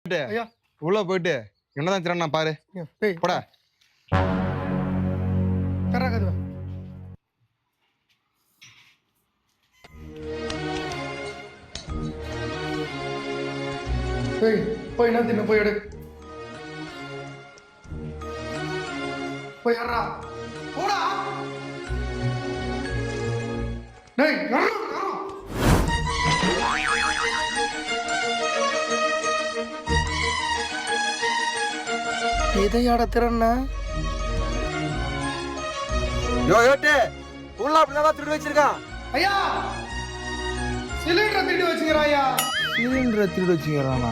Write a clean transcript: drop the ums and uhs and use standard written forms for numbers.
ஐயா உள்ள போயிட்டு என்னதான் திறனா பாரு. ஏய் போடா. கரா கதுவா. ஏய் போய் என்ன தின்னு போய் எடு. போய் யாரா போடா. டேய் யாரா எதையாட திறன்னா யோ ஏட்டு உள்ள அப்படிதான் திருடி வச்சிருக்கான். ஐயா சிலிண்டரை திருடி வச்சுக்கிறான் ஐயா. சிலிண்டரை திருடி வச்சுக்கிறானா?